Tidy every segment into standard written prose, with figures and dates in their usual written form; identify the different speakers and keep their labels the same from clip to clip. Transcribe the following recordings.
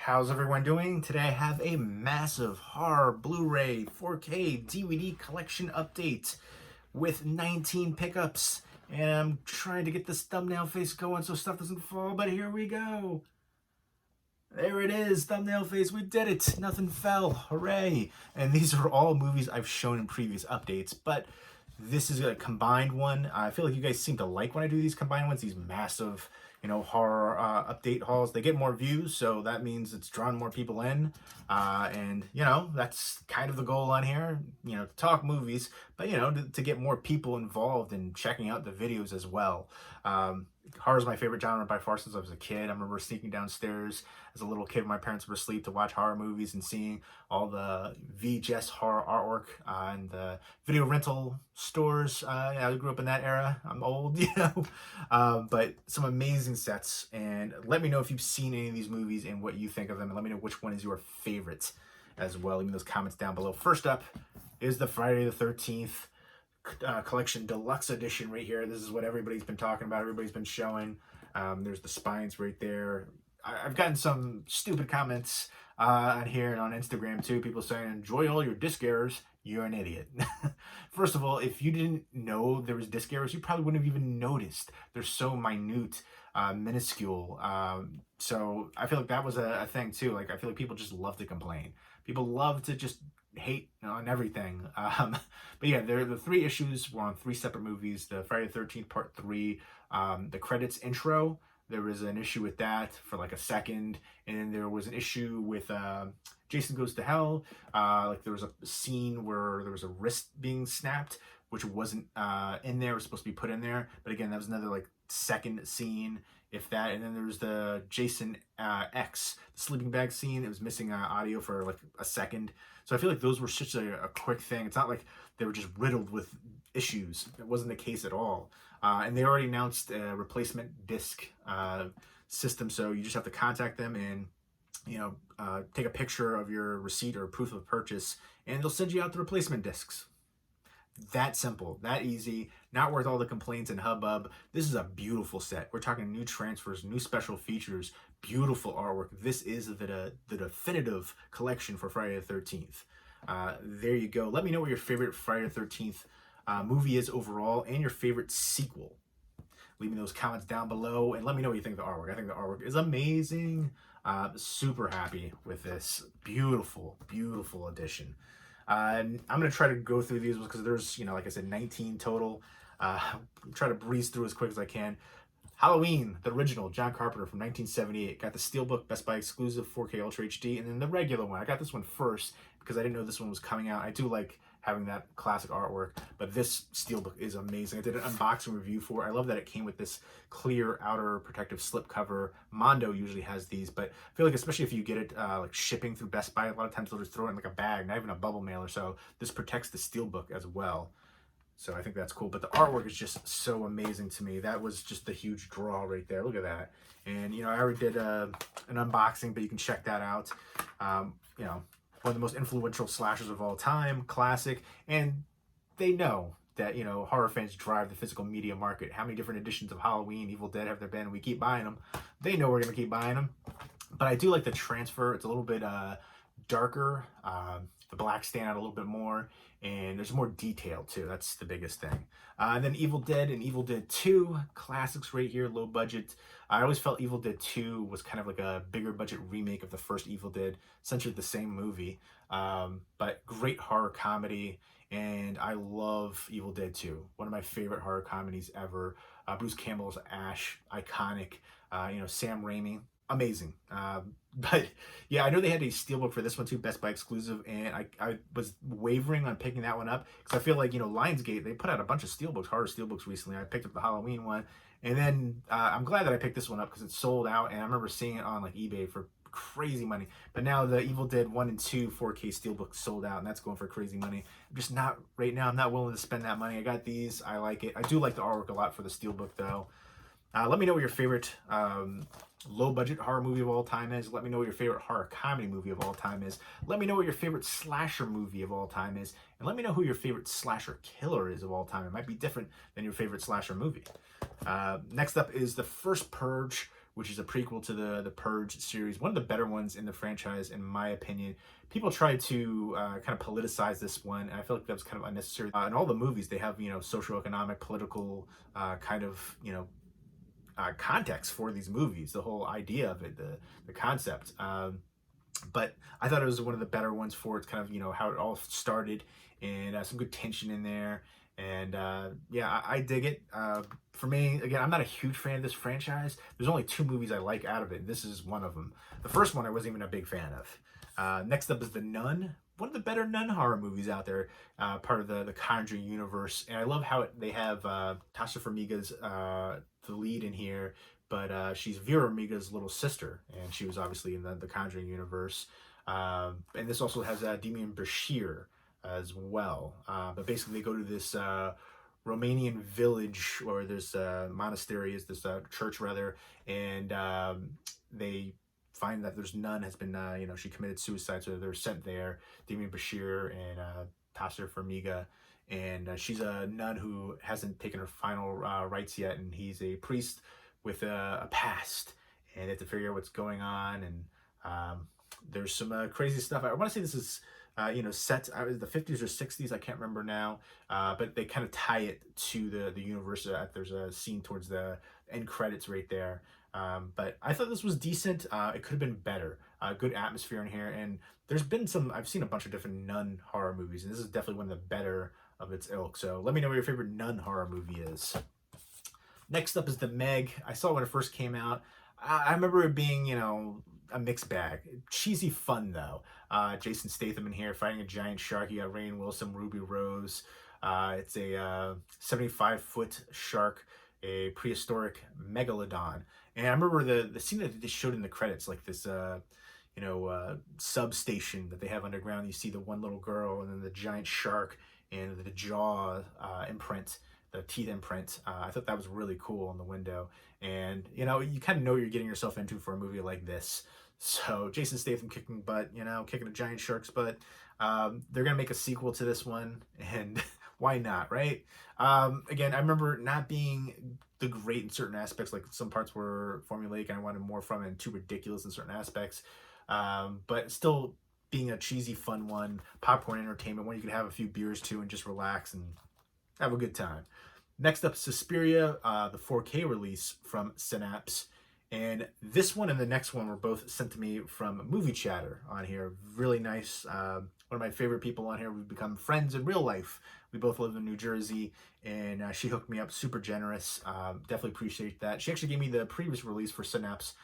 Speaker 1: How's everyone doing? Today I have a massive horror Blu-ray 4K DVD collection update with 19 pickups. And I'm trying to get this thumbnail face going so stuff doesn't fall, but here we go. There it is, thumbnail face, we did it. Nothing fell, hooray. And these are all movies I've shown in previous updates, but this is a combined one. I feel like you guys seem to like when I do these combined ones, these massive, horror update hauls. They get more views, so that means it's drawn more people in. And, that's kind of the goal on here, to talk movies, but, to get more people involved in checking out the videos as well. Horror is my favorite genre by far since I was a kid. I remember sneaking downstairs as a little kid when my parents were asleep to watch horror movies and seeing all the VHS horror artwork in the video rental stores. I grew up in that era. I'm old, but some amazing sets. And let me know if you've seen any of these movies and what you think of them. And let me know which one is your favorite as well. Leave me those comments down below. First up is the Friday the 13th collection deluxe edition right here. This is what everybody's been talking about, everybody's been showing. There's the spines right there. I've gotten some stupid comments on here and on Instagram too, people saying enjoy all your disc errors. You're an idiot. First of all, if you didn't know there was disc errors, you probably wouldn't have even noticed. They're so minute, minuscule. So I feel like that was a thing too. Like, I feel like people just love to complain. People love to just hate on everything. But yeah, the three issues were on three separate movies. The Friday the 13th Part 3, the credits intro, there was an issue with that for like a second, and then there was an issue with Jason Goes to Hell. Like, there was a scene where there was a wrist being snapped, which wasn't in there. It was supposed to be put in there, but again, that was another like second scene, if that. And then there was the Jason X, the sleeping bag scene. It was missing audio for like a second. So I feel like those were such a quick thing. It's not like they were just riddled with issues. It wasn't the case at all. And they already announced a replacement disc system, so you just have to contact them and take a picture of your receipt or proof of purchase, and they'll send you out the replacement discs. That simple, that easy, not worth all the complaints and hubbub. This is a beautiful set. We're talking new transfers, new special features, beautiful artwork. This is the definitive collection for Friday the 13th. There you go. Let me know what your favorite Friday the 13th movie is overall, and your favorite sequel. Leave me those comments down below, and let me know what you think of the artwork. I think the artwork is amazing. Super happy with this beautiful, beautiful edition. And I'm going to try to go through these because there's, like I said, 19 total. Try to breeze through as quick as I can. Halloween, the original, John Carpenter from 1978. Got the Steelbook Best Buy exclusive 4K Ultra HD, and then the regular one. I got this one first because I didn't know this one was coming out. I do like having that classic artwork, but this Steelbook is amazing. I did an unboxing review for it. I love that it came with this clear outer protective slip cover. Mondo usually has these, but I feel like especially if you get it like shipping through Best Buy, a lot of times they'll just throw it in like a bag, not even a bubble mailer, so this protects the Steelbook as well. So I think that's cool, but the artwork is just so amazing to me. That was just the huge draw right there. Look at that. And, I already did an unboxing, but you can check that out. One of the most influential slashers of all time, classic, and they know that, horror fans drive the physical media market. How many different editions of Halloween, Evil Dead have there been? We keep buying them. They know we're going to keep buying them. But I do like the transfer. It's a little bit darker. The blacks stand out a little bit more, and there's more detail too. That's the biggest thing. And then Evil Dead and Evil Dead 2, classics right here, low budget. I always felt Evil Dead 2 was kind of like a bigger budget remake of the first Evil Dead, essentially the same movie, but great horror comedy, and I love Evil Dead 2, one of my favorite horror comedies ever. Bruce Campbell's Ash, iconic. Sam Raimi, amazing. But yeah, I know they had a steelbook for this one too, Best Buy exclusive, and I was wavering on picking that one up because I feel like, Lionsgate, they put out a bunch of steelbooks, horror steelbooks recently. I picked up the Halloween one, and then I'm glad that I picked this one up because it's sold out, and I remember seeing it on like eBay for crazy money. But now the Evil Dead 1 and 2 4K steelbook sold out, and that's going for crazy money. I'm just not, right now, I'm not willing to spend that money. I got these, I like it. I do like the artwork a lot for the steelbook though. Let me know what your favorite low-budget horror movie of all time is. Let me know what your favorite horror comedy movie of all time is. Let me know what your favorite slasher movie of all time is. And let me know who your favorite slasher killer is of all time. It might be different than your favorite slasher movie. Next up is the First Purge which is a prequel to the Purge series, one of the better ones in the franchise, in my opinion. People tried to kind of politicize this one, and I feel like that was kind of unnecessary. In all the movies, they have, socioeconomic, political kind of, context for these movies, the whole idea of it, the concept. But I thought it was one of the better ones for its kind of, how it all started, and some good tension in there. And yeah, I dig it. For me, again, I'm not a huge fan of this franchise. There's only 2 movies I like out of it, and this is one of them. The first one I wasn't even a big fan of. Next up is The Nun, one of the better nun horror movies out there, part of the Conjuring universe. And I love how they have Tasha Farmiga's the lead in here, but she's Vera Farmiga's little sister, and she was obviously in the Conjuring universe. And this also has Demian Bashir as well. But basically, they go to this Romanian village, or there's a monastery, is this church rather, and they find that there's nun has been, she committed suicide, so they're sent there, Demian Bashir and Tasha Farmiga, and she's a nun who hasn't taken her final rites yet, and he's a priest with a past, and they have to figure out what's going on, and there's some crazy stuff. I want to say this is set the 50s or 60s, I can't remember now, but they kind of tie it to the universe. There's a scene towards the end credits right there. But I thought this was decent. It could have been better. Good atmosphere in here, and I've seen a bunch of different nun horror movies, and this is definitely one of the better of its ilk. So let me know what your favorite nun horror movie is. Next up is The Meg. I saw it when it first came out. I remember it being, a mixed bag. Cheesy fun, though. Jason Statham in here fighting a giant shark. You got Rainn Wilson, Ruby Rose. It's a 75-foot shark, a prehistoric megalodon. And I remember the scene that they showed in the credits, like this, substation that they have underground. You see the one little girl, and then the giant shark, and the jaw imprint, the teeth imprint. I thought that was really cool on the window. And, you kind of know what you're getting yourself into for a movie like this. So Jason Statham kicking butt, kicking a giant shark's butt. They're going to make a sequel to this one, and why not, right? Again, I remember not being the great in certain aspects, like some parts were formulaic and I wanted more from it, and too ridiculous in certain aspects. But still being a cheesy, fun one, popcorn entertainment, one you could have a few beers to and just relax and have a good time. Next up, Suspiria, the 4K release from Synapse. And this one and the next one were both sent to me from Movie Chatter on here. Really nice. One of my favorite people on here. We've become friends in real life. We both live in New Jersey, and she hooked me up. Super generous. Definitely appreciate that. She actually gave me the previous release for Synapse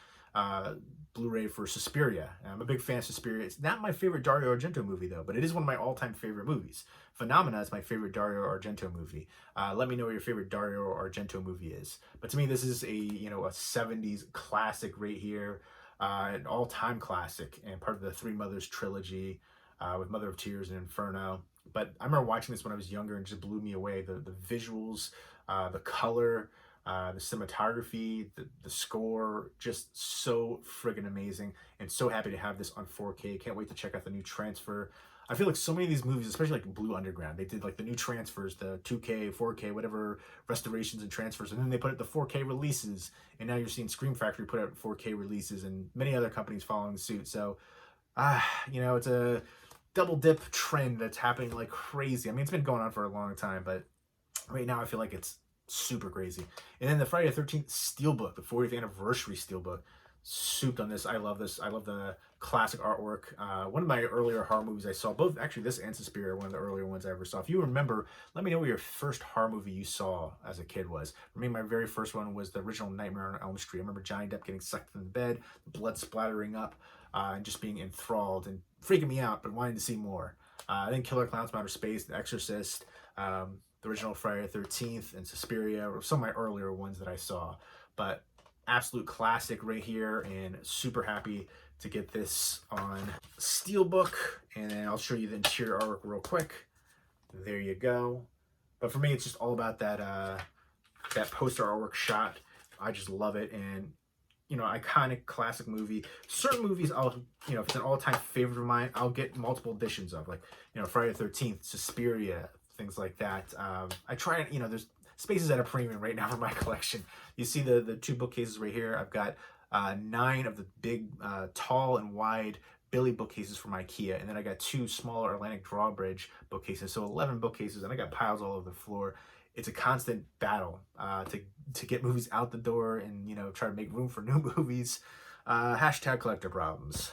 Speaker 1: Blu-ray for Suspiria. I'm a big fan of Suspiria. It's not my favorite Dario Argento movie, though, but it is one of my all-time favorite movies. Phenomena is my favorite Dario Argento movie. Let me know what your favorite Dario Argento movie is. But to me, this is a 70s classic right here, an all-time classic, and part of the Three Mothers trilogy with Mother of Tears and Inferno. But I remember watching this when I was younger, and it just blew me away. The visuals, the color, the cinematography, the score, just so friggin' amazing, and so happy to have this on 4K. Can't wait to check out the new transfer. I feel like so many of these movies, especially like Blue Underground, they did like the new transfers, the 2K, 4K, whatever restorations and transfers, and then they put out the 4K releases, and now you're seeing Scream Factory put out 4K releases, and many other companies following suit. So, it's a double dip trend that's happening like crazy. I mean, it's been going on for a long time, but right now I feel like it's super crazy. And then the Friday the 13th Steelbook, the 40th anniversary Steelbook, souped on this. I love this. I love the classic artwork. One of my earlier horror movies I saw, both actually this and Suspiria, one of the earlier ones I ever saw. If you remember, let me know what your first horror movie you saw as a kid was. For me, my very first one was the original Nightmare on Elm Street. I remember Johnny Depp getting sucked in the bed, the blood splattering up, and just being enthralled and freaking me out, but wanting to see more. Then Killer Clowns from Outer Space, The Exorcist, the original Friday the 13th, and Suspiria were some of my earlier ones that I saw. But absolute classic right here, and super happy to get this on Steelbook. And then I'll show you the interior artwork real quick. There you go. But for me, it's just all about that poster artwork shot. I just love it. And iconic classic movie. Certain movies I'll, if it's an all-time favorite of mine, I'll get multiple editions of, like, Friday the 13th, Suspiria, things like that. I try and, there's spaces at a premium right now for my collection. You see the two bookcases right here. I've got 9 of the big, tall and wide Billy bookcases from IKEA, and then I got 2 smaller Atlantic drawbridge bookcases, so 11 bookcases, and I got piles all over the floor. It's a constant battle to get movies out the door and try to make room for new movies. Hashtag collector problems.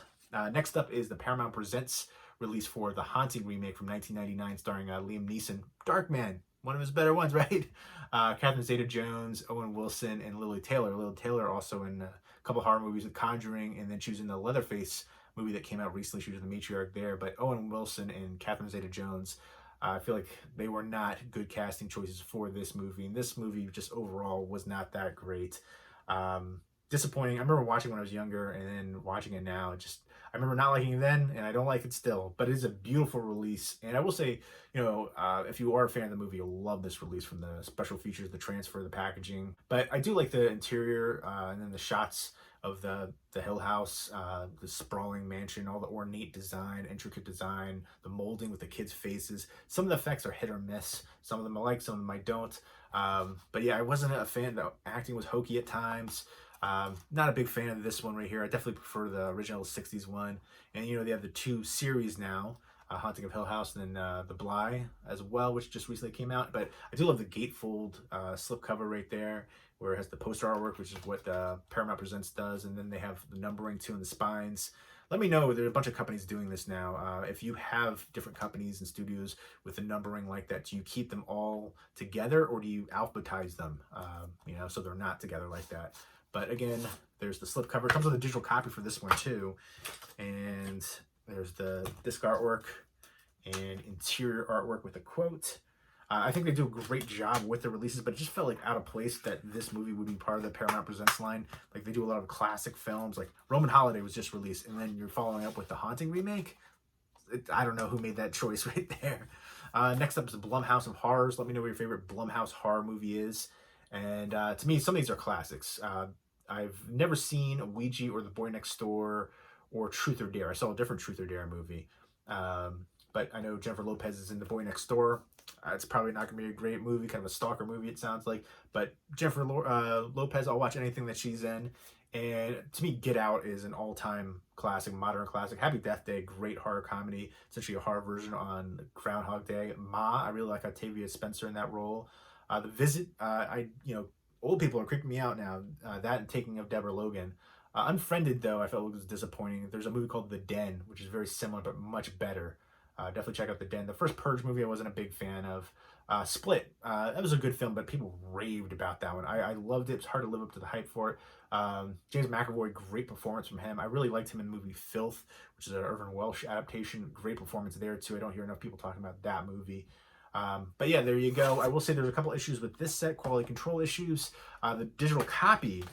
Speaker 1: Next up is the Paramount Presents release for The Haunting remake from 1999, starring Liam Neeson. Darkman, one of his better ones, right? Catherine Zeta-Jones, Owen Wilson, and Lily Taylor. Lily Taylor also in a couple horror movies with Conjuring, and then she was in the Leatherface movie that came out recently. She was the matriarch there. But Owen Wilson and Catherine Zeta-Jones, I feel like they were not good casting choices for this movie. And this movie just overall was not that great. Disappointing. I remember watching when I was younger and then watching it now. I remember not liking it then, and I don't like it still. But it is a beautiful release. And I will say, if you are a fan of the movie, you'll love this release, from the special features, the transfer, the packaging. But I do like the interior and then the shots of the Hill House, the sprawling mansion, all the ornate design, intricate design, the molding with the kids' faces. Some of the effects are hit or miss. Some of them I like, some of them I don't. But yeah, I wasn't a fan. The acting was hokey at times. Not a big fan of this one right here. I definitely prefer the original 60s one. And they have the 2 series now, Haunting of Hill House, and then the Bly as well, which just recently came out. But I do love the gatefold slipcover right there, where it has the poster artwork, which is what Paramount Presents does, and then they have the numbering too in the spines. Let me know. There's a bunch of companies doing this now. If you have different companies and studios with the numbering like that, do you keep them all together, or do you alphabetize them, so they're not together like that? But again, there's the slipcover. It comes with a digital copy for this one too. And there's the disc artwork and interior artwork with a quote. I think they do a great job with the releases, but it just felt like out of place that this movie would be part of the Paramount Presents line. Like, they do a lot of classic films, like Roman Holiday was just released, and then you're following up with the Haunting remake. I don't know who made that choice right there. Next up is the Blumhouse of Horrors. Let me know what your favorite Blumhouse horror movie is. And to me, some of these are classics. I've never seen Ouija or The Boy Next Door or Truth or Dare. I saw a different Truth or Dare movie. But I know Jennifer Lopez is in The Boy Next Door. It's probably not going to be a great movie, kind of a stalker movie, it sounds like. But Jennifer Lopez, I'll watch anything that she's in. And to me, Get Out is an all-time classic, modern classic. Happy Death Day, great horror comedy. Essentially a horror version on Groundhog Day. Ma, I really like Octavia Spencer in that role. The Visit, old people are creeping me out now. That and Taking of Deborah Logan. Unfriended, though, I felt was disappointing. There's a movie called The Den, which is very similar but much better. Definitely check out The Den. The first Purge movie I wasn't a big fan of. Split, that was a good film, but people raved about that one. I loved it. It's hard to live up to the hype for it. James McAvoy, great performance from him. I really liked him in the movie Filth, which is an Irvin Welsh adaptation. Great performance there, too. I don't hear enough people talking about that movie. But yeah, there you go. I will say there's a couple issues with this set, quality control issues. The digital copy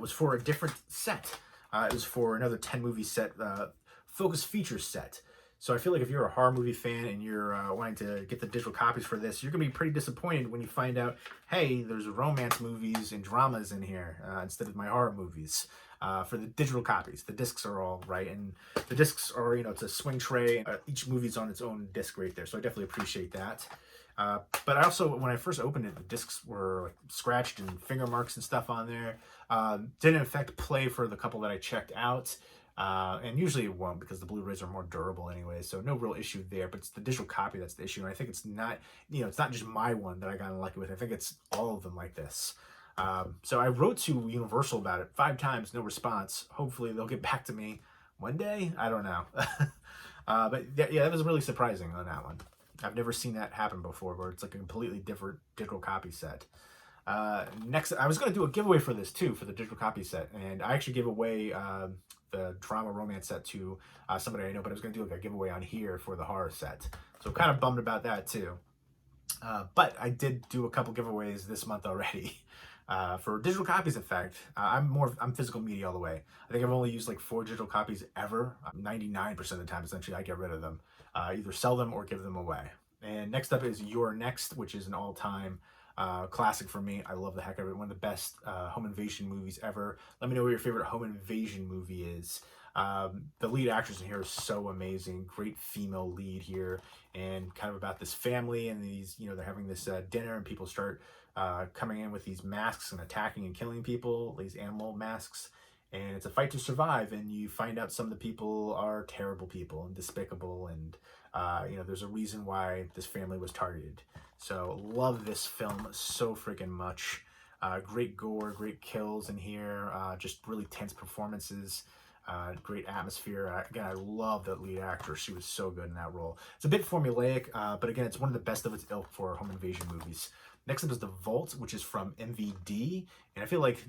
Speaker 1: was for a different set. It was for another 10 movie set, focus feature set. So I feel like if you're a horror movie fan and you're wanting to get the digital copies for this, you're going to be pretty disappointed when you find out, hey, there's romance movies and dramas in here instead of my horror movies. For the digital copies, the discs are all right, and the discs are, it's a swing tray. Each movie's on its own disc right there, so I definitely appreciate that. But I also, when I first opened it, the discs were like scratched and finger marks and stuff on there. Didn't affect play for the couple that I checked out. And usually it won't, because the Blu-rays are more durable anyway, so no real issue there. But it's the digital copy that's the issue, and I think it's not, it's not just my one that I got unlucky with. I think it's all of them like this. So I wrote to Universal about it 5 times, no response. Hopefully they'll get back to me one day. I don't know. But yeah, that was really surprising on that one. I've never seen that happen before, where it's like a completely different digital copy set. Next, I was going to do a giveaway for this too, for the digital copy set, and I actually gave away the drama romance set to somebody I know, but I was going to do like a giveaway on here for the horror set. So I'm kind of bummed about that too. But I did do a couple giveaways this month already. For digital copies, in fact. I'm physical media all the way. I think I've only used like 4 digital copies ever. 99% of the time, essentially, I get rid of them. Either sell them or give them away. And next up is You're Next, which is an all-time classic for me. I love the heck of it. One of the best home invasion movies ever. Let me know what your favorite home invasion movie is. The lead actress in here is so amazing. Great female lead here, and kind of about this family, and these, they're having this dinner, and people start coming in with these masks and attacking and killing people, these animal masks. and it's a fight to survive, and you find out some of the people are terrible people and despicable, and there's a reason why this family was targeted. So love this film so freaking much. Great gore, great kills in here, just really tense performances, great atmosphere. Again, I love that lead actress. She was so good in that role. It's a bit formulaic, but again, it's one of the best of its ilk for home invasion movies. Next up is The Vault, which is from MVD. And I feel like,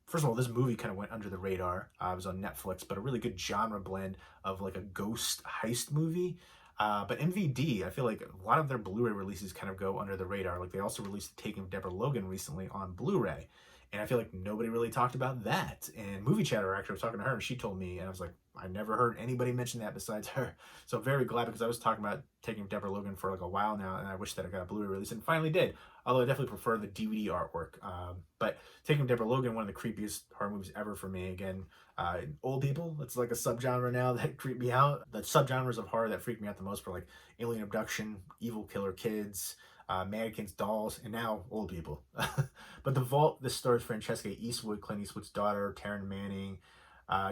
Speaker 1: first of all, this movie kind of went under the radar. It was on Netflix, but a really good genre blend of like a ghost heist movie. But MVD, I feel like a lot of their Blu-ray releases kind of go under the radar. Like they also released The Taking of Deborah Logan recently on Blu-ray. And I feel like nobody really talked about that. And Movie Chatter, actually, I was talking to her and she told me, and I was like, I never heard anybody mention that besides her. So I'm very glad, because I was talking about Taking Deborah Logan for like a while now, and I wish that I got a Blu-ray release, and finally did. Although I definitely prefer the DVD artwork. But Taking Deborah Logan, one of the creepiest horror movies ever for me. Again, old people, it's like a subgenre now that creep me out. The subgenres of horror that freak me out the most were like alien abduction, evil killer kids, mannequins, dolls, and now old people. But The Vault, this stars Francesca Eastwood, Clint Eastwood's daughter, Taryn Manning,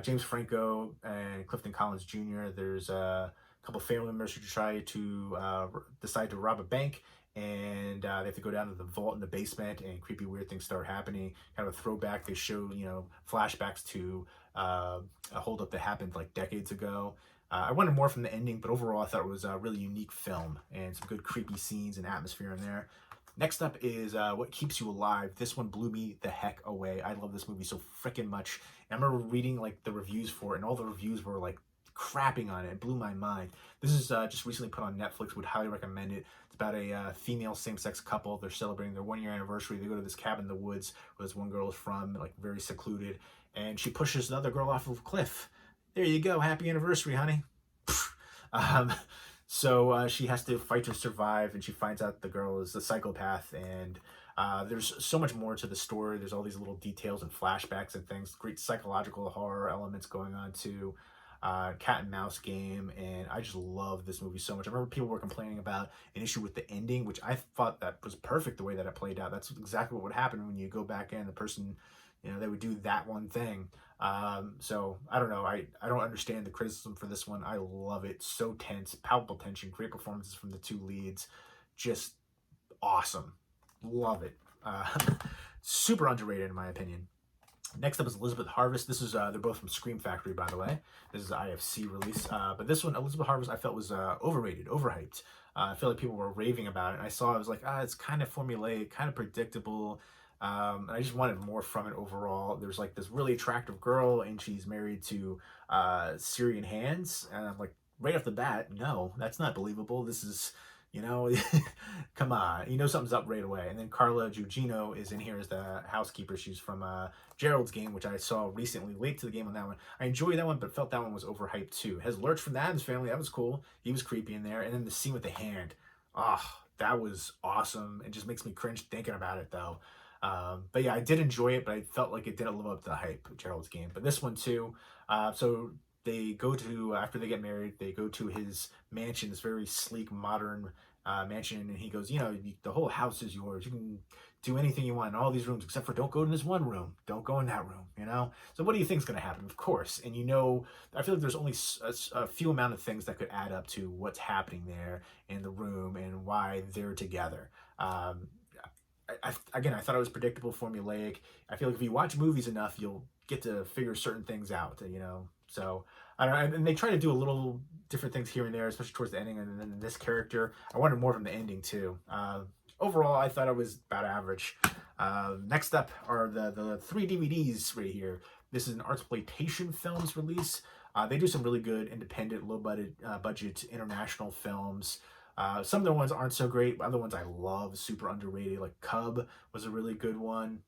Speaker 1: James Franco, and Clifton Collins Jr. There's a couple family members who try to decide to rob a bank, and they have to go down to the vault in the basement, and creepy weird things start happening. Kind of a throwback. They show flashbacks to a holdup that happened like decades ago. I wanted more from the ending, but overall I thought it was a really unique film and some good creepy scenes and atmosphere in there. Next up is What Keeps You Alive. This one blew me the heck away. I love this movie so freaking much. And I remember reading like the reviews for it, and all the reviews were like crapping on it. It blew my mind. This is just recently put on Netflix. Would highly recommend it. It's about a female same-sex couple. They're celebrating their 1-year anniversary. They go to this cabin in the woods where this one girl is from, like very secluded, and she pushes another girl off of a cliff. There you go. Happy anniversary, honey. So she has to fight to survive, and she finds out the girl is a psychopath, and there's so much more to the story. There's all these little details and flashbacks and things. Great psychological horror elements going on too. Cat and mouse game, and I just love this movie so much. I remember people were complaining about an issue with the ending, which I thought that was perfect the way that it played out. That's exactly what would happen when you go back in. The person, they would do that one thing. So I don't know. I don't understand the criticism for this one. I love it. So tense, palpable tension, great performances from the two leads. Just awesome. Love it. Super underrated in my opinion. Next up is Elizabeth Harvest. This is, they're both from Scream Factory, by the way. This is an IFC release. But this one, Elizabeth Harvest, I felt was overrated, overhyped. I feel like people were raving about it. And I saw, I was like, it's kind of formulaic, kind of predictable. And I just wanted more from it overall. There's like this really attractive girl, and she's married to Syrian Hands. And I'm like, right off the bat, no, that's not believable. This is, come on, something's up right away. And then Carla Gugino is in here as the housekeeper. She's from Gerald's Game, which I saw recently, late to the game on that one. I enjoyed that one, but felt that one was overhyped too. It has Lurch from the Addams Family. That was cool. He was creepy in there. And then the scene with the hand. That was awesome. It just makes me cringe thinking about it though. But yeah, I did enjoy it, but I felt like it didn't live up to the hype of Gerald's Game. But this one too. So they go to, after they get married, they go to his mansion, this very sleek, modern mansion, and he goes, the whole house is yours. You can do anything you want in all these rooms, except for don't go in this one room. Don't go in that room, So what do you think is going to happen? Of course. And I feel like there's only a few amount of things that could add up to what's happening there in the room and why they're together. Again, I thought it was predictable, formulaic. I feel like if you watch movies enough, you'll get to figure certain things out, So, I don't know, and they try to do a little different things here and there, especially towards the ending, and then this character. I wanted more from the ending, too. Overall, I thought it was about average. Next up are the 3 DVDs right here. This is an Artsploitation Films release. They do some really good independent, low-budget international films. Some of the ones aren't so great. Other ones I love, super underrated. Like Cub was a really good one.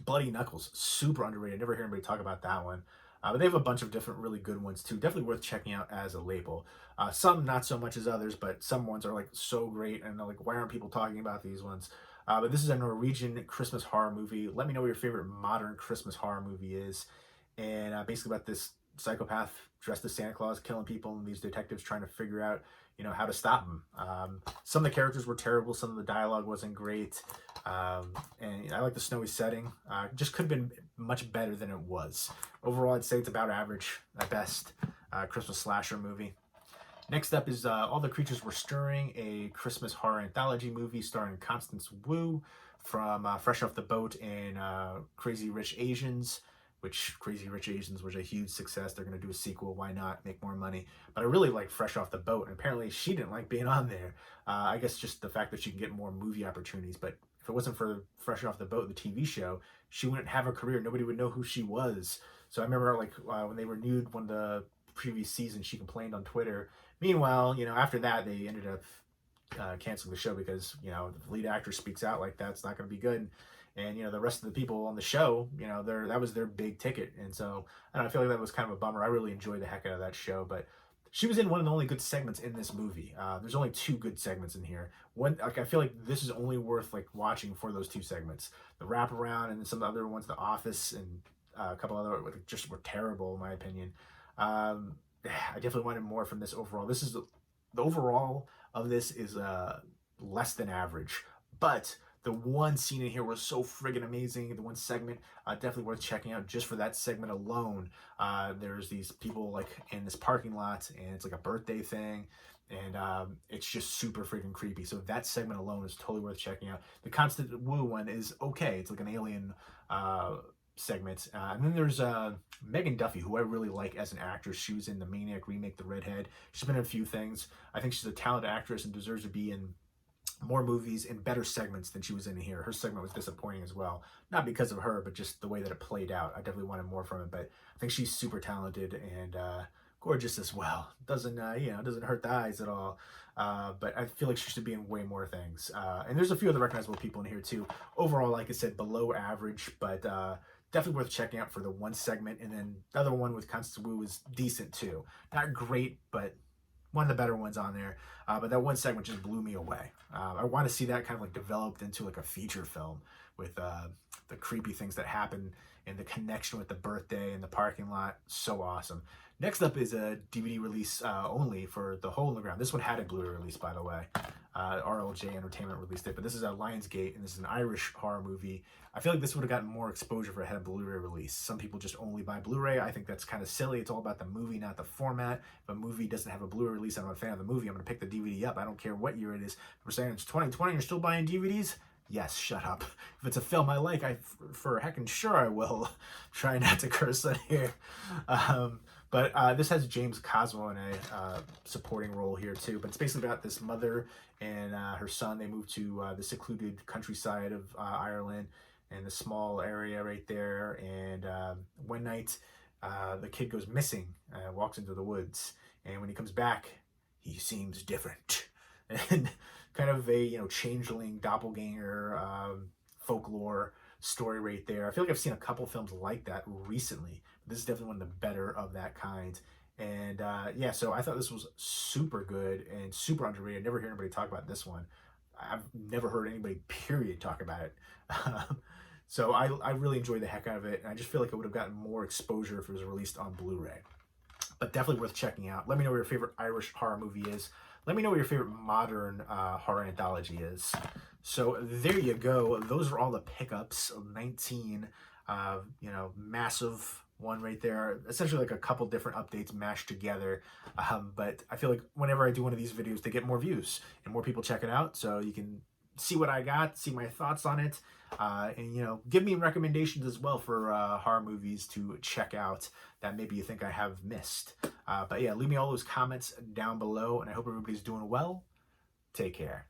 Speaker 1: Bloody Knuckles, super underrated. Never hear anybody talk about that one. But they have a bunch of different really good ones too. Definitely worth checking out as a label. Some not so much as others, but some ones are like so great, and like, why aren't people talking about these ones? But this is a Norwegian Christmas horror movie. Let me know what your favorite modern Christmas horror movie is. And basically about this psychopath dressed as Santa Claus killing people, and these detectives trying to figure out how to stop him. Some of the characters were terrible. Some of the dialogue wasn't great. And I like the snowy setting. Just could have been much better than it was. Overall, I'd say it's about average at best. Christmas slasher movie. Next up is All the Creatures Were Stirring, a Christmas horror anthology movie starring Constance Wu from Fresh Off the Boat and Crazy Rich Asians, which Crazy Rich Asians was a huge success. They're going to do a sequel. Why not? Make more money. But I really like Fresh Off the Boat, and apparently she didn't like being on there. I guess just the fact that she can get more movie opportunities. But if it wasn't for Fresh Off the Boat, the TV show, she wouldn't have a career. Nobody would know who she was. So I remember like when they renewed one of the previous seasons, she complained on Twitter. Meanwhile, after that, they ended up canceling the show because, if the lead actor speaks out like that, it's not going to be good. And, the rest of the people on the show, that was their big ticket. And so, I feel like that was kind of a bummer. I really enjoyed the heck out of that show, but she was in one of the only good segments in this movie. There's only 2 good segments in here. One, I feel like this is only worth watching for those 2 segments. The wraparound and some other ones, The Office and a couple other just were terrible in my opinion. I definitely wanted more from this overall. This is the overall of this is less than average, but the one scene in here was so friggin' amazing. The one segment definitely worth checking out just for that segment alone. There's these people in this parking lot, and it's like a birthday thing, and it's just super friggin' creepy. So that segment alone is totally worth checking out. The Constant Wu one is okay. It's like an alien segment. And then there's Megan Duffy, who I really like as an actress. She was in the Maniac remake, The Redhead. She's been in a few things. I think she's a talented actress and deserves to be in more movies and better segments than she was in here. Her segment was disappointing as well. Not because of her, but just the way that it played out. I definitely wanted more from it, but I think she's super talented and gorgeous as well. Doesn't doesn't hurt the eyes at all. But I feel like she should be in way more things. And there's a few other recognizable people in here too. Overall, like I said, below average, but definitely worth checking out for the one segment. And then the other one with Constance Wu is decent too. Not great, but one of the better ones on there. But that one segment just blew me away. I want to see that kind of developed into a feature film with the creepy things that happen and the connection with the birthday and the parking lot. So awesome. Next up is a DVD release only for The Hole in the Ground. This one had a Blu-ray release, by the way. RLJ Entertainment released it, but this is a Lionsgate, and this is an Irish horror movie. I feel like this would have gotten more exposure if it had a Blu-ray release. Some people just only buy Blu-ray. I think that's kind of silly. It's all about the movie, not the format. If a movie doesn't have a Blu-ray release, I'm a fan of the movie. I'm going to pick the DVD up. I don't care what year it is. If we're saying it's 2020 and you're still buying DVDs, yes, shut up. If it's a film I like, for heckin' sure I will. Try not to curse on here. But this has James Cosmo in a supporting role here too. But it's basically about this mother and her son. They move to the secluded countryside of Ireland and the small area right there. And one night, the kid goes missing, walks into the woods. And when he comes back, he seems different. And kind of a changeling, doppelganger, folklore story right there. I feel like I've seen a couple films like that recently. This is definitely one of the better of that kind. And yeah, so I thought this was super good and super underrated. I never hear anybody talk about this one. I've never heard anybody, period, talk about it. So I really enjoyed the heck out of it. And I just feel like it would have gotten more exposure if it was released on Blu-ray. But definitely worth checking out. Let me know what your favorite Irish horror movie is. Let me know what your favorite modern horror anthology is. So there you go. Those are all the pickups. 19, massive one right there. Essentially like a couple different updates mashed together. But I feel like whenever I do one of these videos, they get more views and more people check it out. So you can see what I got, see my thoughts on it. And, give me recommendations as well for horror movies to check out that maybe you think I have missed. But yeah, leave me all those comments down below, and I hope everybody's doing well. Take care.